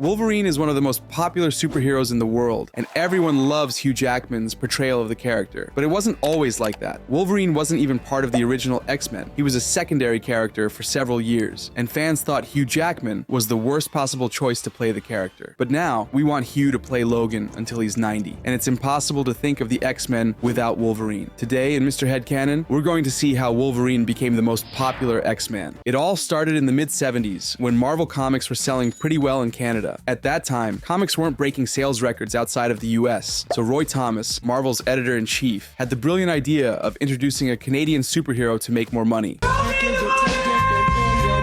Wolverine is one of the most popular superheroes in the world, and everyone loves Hugh Jackman's portrayal of the character. But it wasn't always like that. Wolverine wasn't even part of the original X-Men. He was a secondary character for several years, and fans thought Hugh Jackman was the worst possible choice to play the character. But now, we want Hugh to play Logan until he's 90, and it's impossible to think of the X-Men without Wolverine. Today in Mr. Headcannon, we're going to see how Wolverine became the most popular X-Man. It all started in the mid-70s, when Marvel Comics were selling pretty well in Canada. At that time, comics weren't breaking sales records outside of the US, so Roy Thomas, Marvel's editor-in-chief, had the brilliant idea of introducing a Canadian superhero to make more money.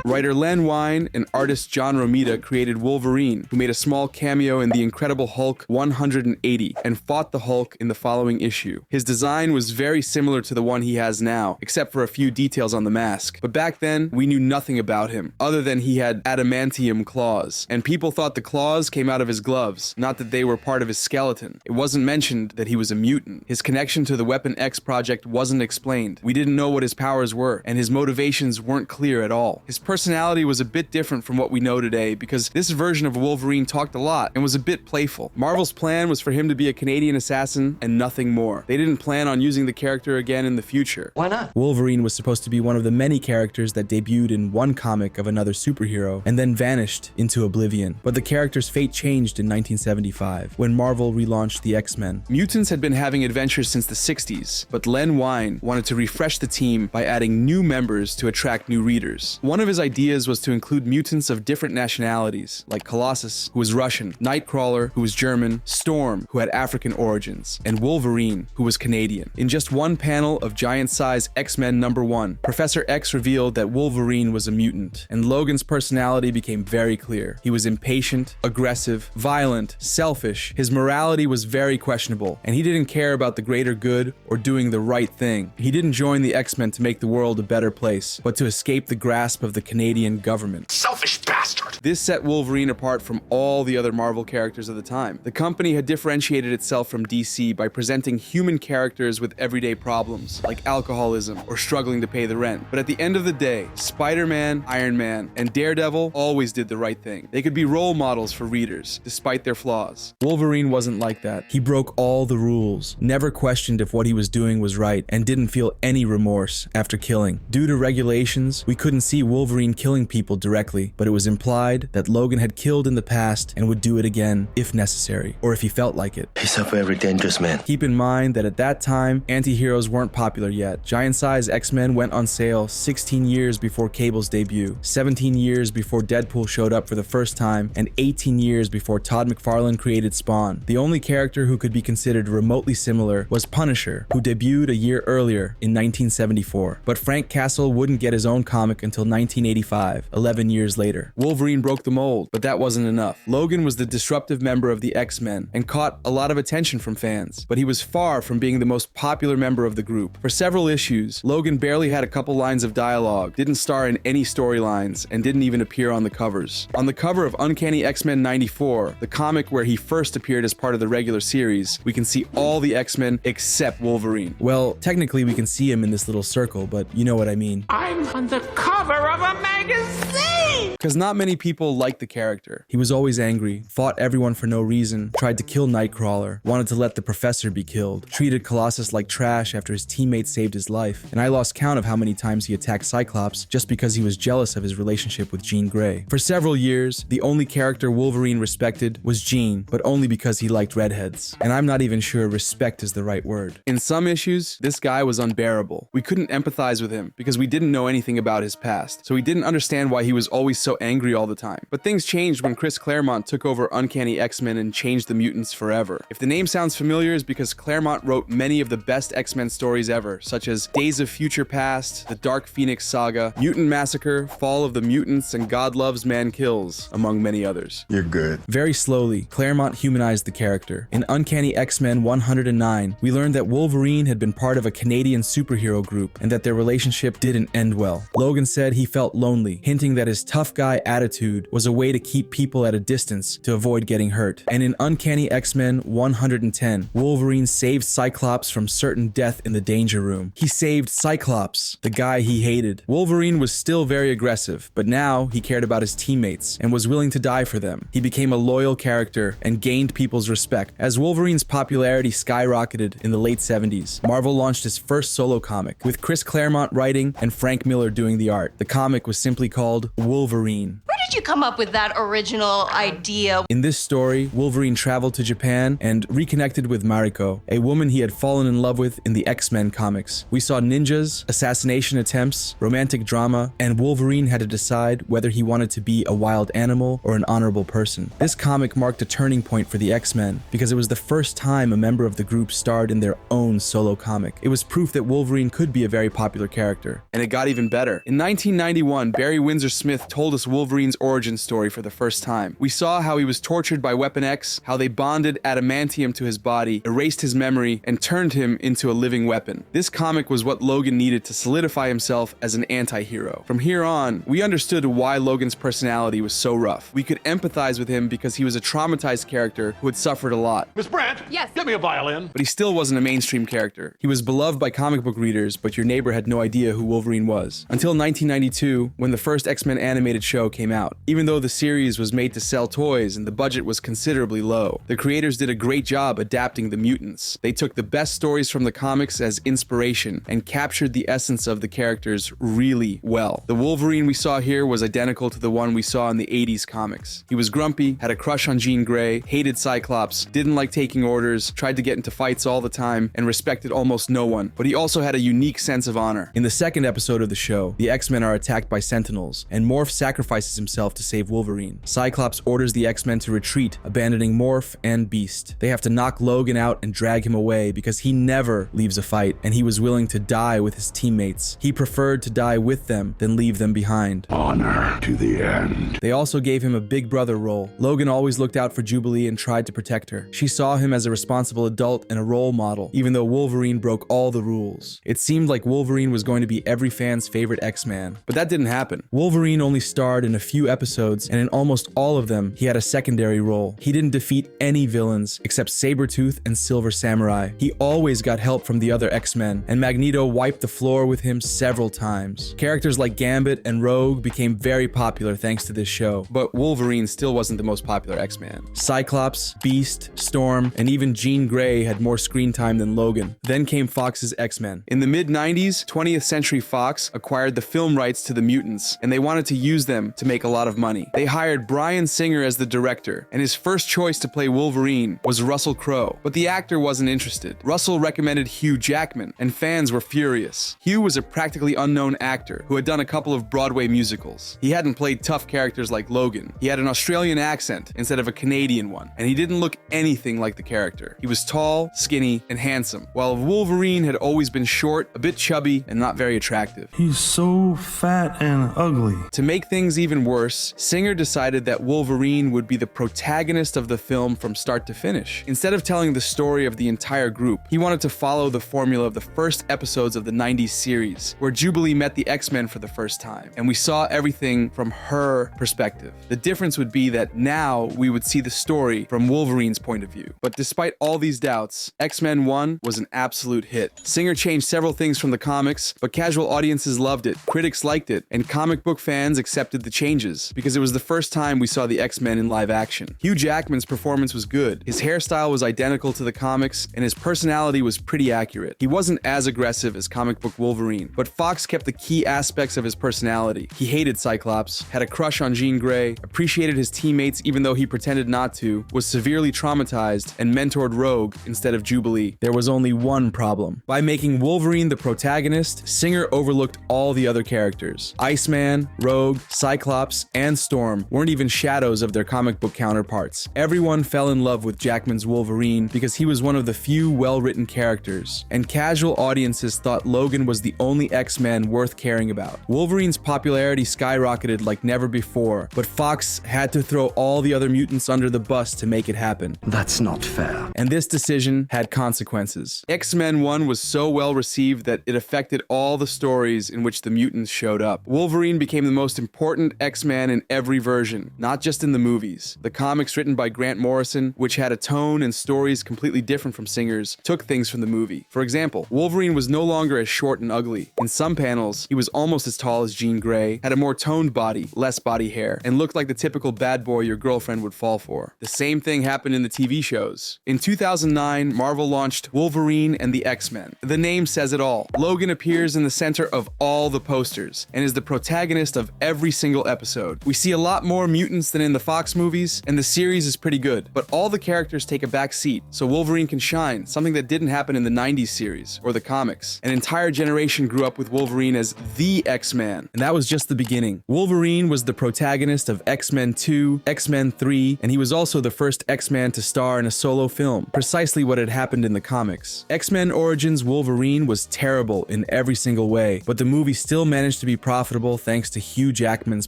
Writer Len Wein and artist John Romita created Wolverine, who made a small cameo in The Incredible Hulk 180 and fought the Hulk in the following issue. His design was very similar to the one he has now, except for a few details on the mask. But back then, we knew nothing about him, other than he had adamantium claws, and people thought the claws came out of his gloves, not that they were part of his skeleton. It wasn't mentioned that he was a mutant. His connection to the Weapon X project wasn't explained. We didn't know what his powers were, and his motivations weren't clear at all. His personality was a bit different from what we know today because this version of Wolverine talked a lot and was a bit playful. Marvel's plan was for him to be a Canadian assassin and nothing more. They didn't plan on using the character again in the future. Why not? Wolverine was supposed to be one of the many characters that debuted in one comic of another superhero and then vanished into oblivion. But the character's fate changed in 1975 when Marvel relaunched the X-Men. Mutants had been having adventures since the 60s, but Len Wein wanted to refresh the team by adding new members to attract new readers. One of his ideas was to include mutants of different nationalities, like Colossus, who was Russian, Nightcrawler, who was German, Storm, who had African origins, and Wolverine, who was Canadian. In just one panel of giant-size X-Men #1, Professor X revealed that Wolverine was a mutant, and Logan's personality became very clear. He was impatient, aggressive, violent, selfish. His morality was very questionable, and he didn't care about the greater good or doing the right thing. He didn't join the X-Men to make the world a better place, but to escape the grasp of the Canadian government. Selfish bastard! This set Wolverine apart from all the other Marvel characters of the time. The company had differentiated itself from DC by presenting human characters with everyday problems, like alcoholism or struggling to pay the rent. But at the end of the day, Spider-Man, Iron Man, and Daredevil always did the right thing. They could be role models for readers, despite their flaws. Wolverine wasn't like that. He broke all the rules, never questioned if what he was doing was right, and didn't feel any remorse after killing. Due to regulations, we couldn't see Wolverine killing people directly, but it was implied that Logan had killed in the past and would do it again if necessary, or if he felt like it. He's a very dangerous man. Keep in mind that at that time, anti-heroes weren't popular yet. Giant-size X-Men went on sale 16 years before Cable's debut, 17 years before Deadpool showed up for the first time, and 18 years before Todd McFarlane created Spawn. The only character who could be considered remotely similar was Punisher, who debuted a year earlier in 1974. But Frank Castle wouldn't get his own comic until 1985, 11 years later. Wolverine broke the mold, but that wasn't enough. Logan was the disruptive member of the X-Men and caught a lot of attention from fans, but he was far from being the most popular member of the group. For several issues, Logan barely had a couple lines of dialogue, didn't star in any storylines, and didn't even appear on the covers. On the cover of Uncanny X-Men '94, the comic where he first appeared as part of the regular series, we can see all the X-Men except Wolverine. Well, technically we can see him in this little circle, but you know what I mean. I'm on the cover of a magazine! Because not many people liked the character. He was always angry, fought everyone for no reason, tried to kill Nightcrawler, wanted to let the Professor be killed, treated Colossus like trash after his teammate saved his life, and I lost count of how many times he attacked Cyclops just because he was jealous of his relationship with Jean Grey. For several years, the only character Wolverine respected was Jean, but only because he liked redheads. And I'm not even sure respect is the right word. In some issues, this guy was unbearable. We couldn't empathize with him because we didn't know anything about his past, so we didn't understand why he was always so angry all the time. But things changed when Chris Claremont took over Uncanny X-Men and changed the mutants forever. If the name sounds familiar, it's because Claremont wrote many of the best X-Men stories ever, such as Days of Future Past, The Dark Phoenix Saga, Mutant Massacre, Fall of the Mutants, and God Loves, Man Kills, among many others. You're good. Very slowly, Claremont humanized the character. In Uncanny X-Men 109, we learned that Wolverine had been part of a Canadian superhero group and that their relationship didn't end well. Logan said he felt lonely, hinting that his tough guy attitude was a way to keep people at a distance to avoid getting hurt. And in Uncanny X-Men 110, Wolverine saved Cyclops from certain death in the danger room. He saved Cyclops, the guy he hated. Wolverine was still very aggressive, but now he cared about his teammates and was willing to die for them. He became a loyal character and gained people's respect. As Wolverine's popularity skyrocketed in the late 70s, Marvel launched his first solo comic, with Chris Claremont writing and Frank Miller doing the art. The comic was simply called Wolverine. Where did you come up with that original idea? In this story, Wolverine traveled to Japan and reconnected with Mariko, a woman he had fallen in love with in the X-Men comics. We saw ninjas, assassination attempts, romantic drama, and Wolverine had to decide whether he wanted to be a wild animal or an honorable person. This comic marked a turning point for the X-Men because it was the first time a member of the group starred in their own solo comic. It was proof that Wolverine could be a very popular character. And it got even better. In 1991, Barry Windsor Smith told us Wolverine's origin story for the first time. We saw how he was tortured by Weapon X, how they bonded adamantium to his body, erased his memory, and turned him into a living weapon. This comic was what Logan needed to solidify himself as an anti-hero. From here on, we understood why Logan's personality was so rough. We could empathize with him because he was a traumatized character who had suffered a lot. Miss Brandt? Yes. Get me a violin. But he still wasn't a mainstream character. He was beloved by comic book readers, but your neighbor had no idea who Wolverine was. Until 1992, when the first X-Men animated show came out. Even though the series was made to sell toys and the budget was considerably low, the creators did a great job adapting the mutants. They took the best stories from the comics as inspiration and captured the essence of the characters really well. The Wolverine we saw here was identical to the one we saw in the 80s comics. He was grumpy, had a crush on Jean Grey, hated Cyclops, didn't like taking orders, tried to get into fights all the time, and respected almost no one. But he also had a unique sense of honor. In the second episode of the show, the X-Men are attacked by Sentinels, and Morph sacrifices himself to save Wolverine. Cyclops orders the X-Men to retreat, abandoning Morph and Beast. They have to knock Logan out and drag him away because he never leaves a fight, and he was willing to die with his teammates. He preferred to die with them than leave them behind. Honor to the end. They also gave him a big brother role. Logan always looked out for Jubilee and tried to protect her. She saw him as a responsible adult and a role model, even though Wolverine broke all the rules. It seemed like Wolverine was going to be every fan's favorite X-Man, but that didn't happen. Wolverine only starred in a few episodes, and in almost all of them, he had a secondary role. He didn't defeat any villains except Sabretooth and Silver Samurai. He always got help from the other X-Men, and Magneto wiped the floor with him several times. Characters like Gambit and Rogue became very popular thanks to this show, but Wolverine still wasn't the most popular X-Man. Cyclops, Beast, Storm, and even Jean Grey had more screen time than Logan. Then came Fox's X-Men. In the mid-90s, 20th Century Fox acquired the film rights to the mutants, and they wanted to use them to make a lot of money. They hired Bryan Singer as the director, and his first choice to play Wolverine was Russell Crowe, but the actor wasn't interested. Russell recommended Hugh Jackman, and fans were furious. Hugh was a practically unknown actor who had done a couple of Broadway musicals. He hadn't played tough characters like Logan. He had an Australian accent instead of a Canadian one, and he didn't look anything like the character. He was tall, skinny, and handsome, while Wolverine had always been short, a bit chubby, and not very attractive. He's so fat and ugly. To make things even worse, Singer decided that Wolverine would be the protagonist of the film from start to finish. Instead of telling the story of the entire group, he wanted to follow the formula of the first episodes of the 90s series, where Jubilee met the X-Men for the first time, and we saw everything from her perspective. The difference would be that now we would see the story from Wolverine's point of view. But despite all these doubts, X-Men 1 was an absolute hit. Singer changed several things from the comics, but casual audiences loved it, critics liked it, and comic book fans accepted the changes, because it was the first time we saw the X-Men in live action. Hugh Jackman's performance was good. His hairstyle was identical to the comics, and his personality was pretty accurate. He wasn't as aggressive as comic book Wolverine, but Fox kept the key aspects of his personality. He hated Cyclops, had a crush on Jean Grey, appreciated his teammates even though he pretended not to, was severely traumatized, and mentored Rogue instead of Jubilee. There was only one problem. By making Wolverine the protagonist, Singer overlooked all the other characters. Iceman, Rogue, Cyclops, and Storm weren't even shadows of their comic book counterparts. Everyone fell in love with Jackman's Wolverine because he was one of the few well-written characters, and casual audiences thought Logan was the only X-Man worth caring about. Wolverine's popularity skyrocketed like never before, but Fox had to throw all the other mutants under the bus to make it happen. That's not fair. And this decision had consequences. X-Men 1 was so well received that it affected all the stories in which the mutants showed up. Wolverine became the most important X-Man X-Man in every version, not just in the movies. The comics written by Grant Morrison, which had a tone and stories completely different from Singer's, took things from the movie. For example, Wolverine was no longer as short and ugly. In some panels, he was almost as tall as Jean Grey, had a more toned body, less body hair, and looked like the typical bad boy your girlfriend would fall for. The same thing happened in the TV shows. In 2009, Marvel launched Wolverine and the X-Men. The name says it all. Logan appears in the center of all the posters and is the protagonist of every single episode. We see a lot more mutants than in the Fox movies, and the series is pretty good, but all the characters take a back seat, so Wolverine can shine, something that didn't happen in the 90s series or the comics. An entire generation grew up with Wolverine as the X-Man, and that was just the beginning. Wolverine was the protagonist of X-Men 2, X-Men 3, and he was also the first X-Man to star in a solo film, precisely what had happened in the comics. X-Men Origins Wolverine was terrible in every single way, but the movie still managed to be profitable thanks to Hugh Jackman's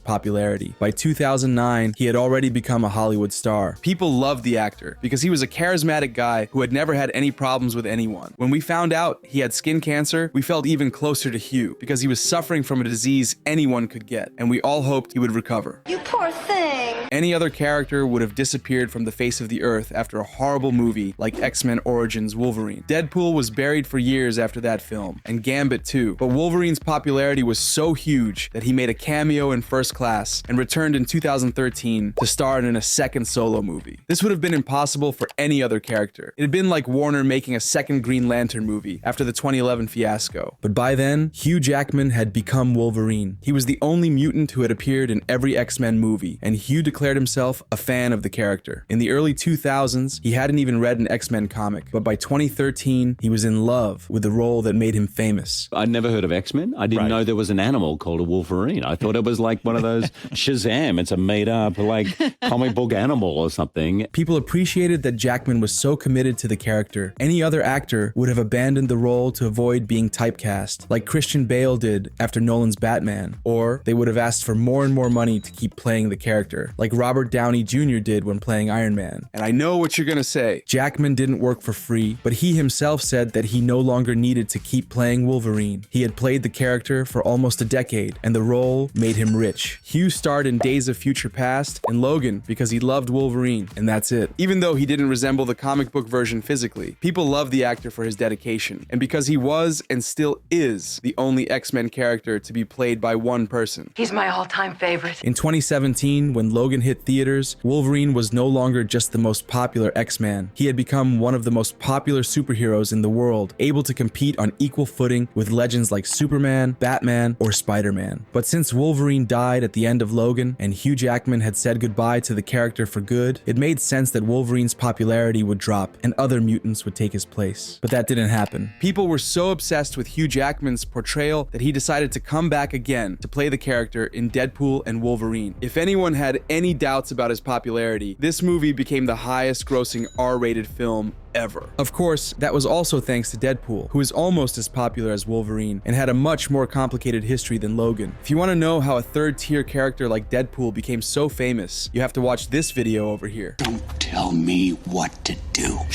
popularity. By 2009, he had already become a Hollywood star. People loved the actor because he was a charismatic guy who had never had any problems with anyone. When we found out he had skin cancer, we felt even closer to Hugh because he was suffering from a disease anyone could get, and we all hoped he would recover. You poor thing. Any other character would have disappeared from the face of the earth after a horrible movie like X-Men Origins Wolverine. Deadpool was buried for years after that film, and Gambit too, but Wolverine's popularity was so huge that he made a cameo in First Class and returned in 2013 to star in a second solo movie. This would have been impossible for any other character. It had been like Warner making a second Green Lantern movie after the 2011 fiasco. But by then, Hugh Jackman had become Wolverine. He was the only mutant who had appeared in every X-Men movie, and Hugh declared himself a fan of the character. In the early 2000s, he hadn't even read an X-Men comic, but by 2013, he was in love with the role that made him famous. I'd never heard of X-Men. I didn't know there was an animal called a Wolverine. I thought it was like one of those Shazam. It's a made-up, like, comic book animal or something. People appreciated that Jackman was so committed to the character. Any other actor would have abandoned the role to avoid being typecast, like Christian Bale did after Nolan's Batman, or they would have asked for more and more money to keep playing the character, like Robert Downey Jr. did when playing Iron Man. And I know what you're gonna say. Jackman didn't work for free, but he himself said that he no longer needed to keep playing Wolverine. He had played the character for almost a decade, and the role made him rich. Hugh starred in Days of Future Past and Logan because he loved Wolverine, and that's it. Even though he didn't resemble the comic book version physically, people loved the actor for his dedication, and because he was and still is the only X-Men character to be played by one person. He's my all-time favorite. In 2017, when Logan hit theaters, Wolverine was no longer just the most popular X-Man. He had become one of the most popular superheroes in the world, able to compete on equal footing with legends like Superman, Batman, or Spider-Man. But since Wolverine died at the end of Logan, and Hugh Jackman had said goodbye to the character for good, it made sense that Wolverine's popularity would drop and other mutants would take his place. But that didn't happen. People were so obsessed with Hugh Jackman's portrayal that he decided to come back again to play the character in Deadpool and Wolverine. If anyone had any doubts about his popularity, this movie became the highest grossing R-rated film ever. Of course, that was also thanks to Deadpool, who is almost as popular as Wolverine and had a much more complicated history than Logan. If you want to know how a third-tier character like Deadpool became so famous, you have to watch this video over here. Don't tell me what to do.